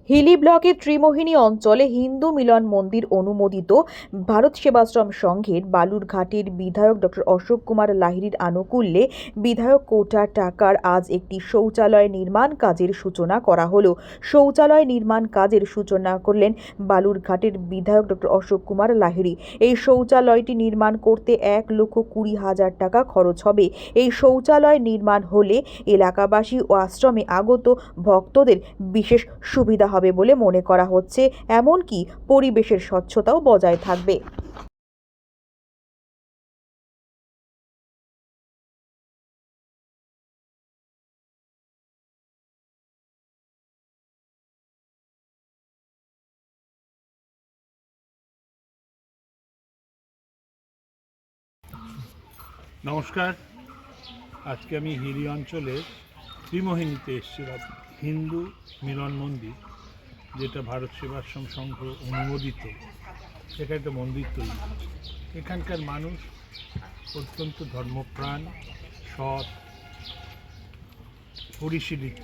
হিলি ব্লকের ত্রিমোহিনী অঞ্চলে হিন্দু মিলন মন্দির অনুমোদিত ভারত সেবাশ্রম সংঘের বালুরঘাটের বিধায়ক ডক্টর অশোক কুমার লাহিড়ীর আনুকূল্যে বিধায়ক কোটা টাকার আজ একটি শৌচালয় নির্মাণ কাজের সূচনা করা হলো। শৌচালয় নির্মাণ কাজের সূচনা করলেন বালুরঘাটের বিধায়ক ডক্টর অশোক কুমার লাহিড়ী। এই শৌচালয়টি নির্মাণ করতে 1,20,000 টাকা খরচ হবে। এই শৌচালয় নির্মাণ হলে এলাকাবাসী ও আশ্রমে আগত ভক্তদের বিশেষ সুবিধা হবে বলে মনে করা হচ্ছে, এমনকি পরিবেশের স্বচ্ছতাও বজায় থাকবে। নমস্কার, আজকে আমি হিলি অঞ্চলের ত্রিমোহিনীতে এসেছিলাম। হিন্দু মিলন মন্দির, যেটা ভারত সেবাশ্রম সংঘ অনুমোদিত, সেখানে একটা মন্দির তৈরি। এখানকার মানুষ অত্যন্ত ধর্মপ্রাণ, সৎ, পরিশীলিত।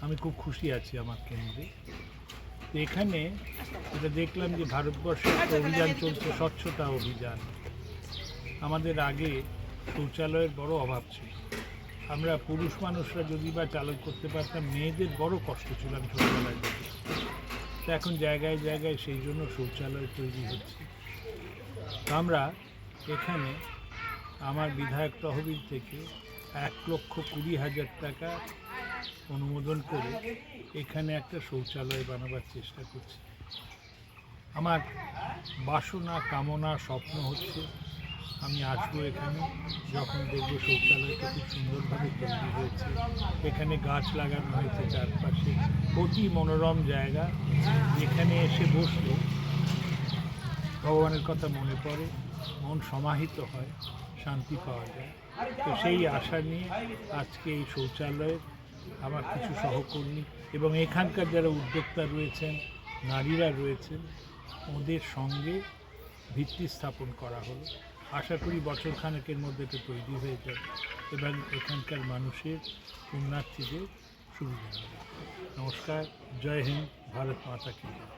আমি খুব খুশি আছি আমার কেন্দ্রে। এখানে এটা দেখলাম যে ভারতবর্ষে একটা অভিযান চলছে, স্বচ্ছতা অভিযান। আমাদের আগে শৌচালয়ের বড় অভাব ছিল। আমরা পুরুষ মানুষরা যদি বা চালন করতে পারতাম, মেয়েদের বড় কষ্ট ছিল। আমি ছোটবেলায় দেখি। তো এখন জায়গায় জায়গায় সেই জন্য শৌচালয় তৈরি হচ্ছে। আমরা এখানে আমার বিধায়ক তহবিল থেকে 1,20,000 টাকা অনুমোদন করে এখানে একটা শৌচালয় বানাবার চেষ্টা করছি। আমার বাসনা, কামনা, স্বপ্ন হচ্ছে আমি আসবো এখানে, যখন দেখবো শৌচালয়টা খুব সুন্দরভাবে তৈরি হয়েছে, এখানে গাছ লাগানো হয়েছে চারপাশে, অতি মনোরম জায়গা, যেখানে এসে বসলে ভগবানের কথা মনে পড়ে, মন সমাহিত হয়, শান্তি পাওয়া যায়। তো সেই আশা নিয়ে আজকে এই শৌচালয়ের আমার কিছু সহকর্মী এবং এখানকার যারা উদ্যোক্তা রয়েছেন, নারীরা রয়েছেন, ওদের সঙ্গে ভিত্তি স্থাপন করা হলো। আশা করি বছরখানেকের মধ্যে এটা তৈরি হয়ে যাবে এবং এখানকার মানুষের পুণ্যার্থীদের সুবিধা হবে। নমস্কার, জয় হিন্দ, ভারত মাতা কি জয়।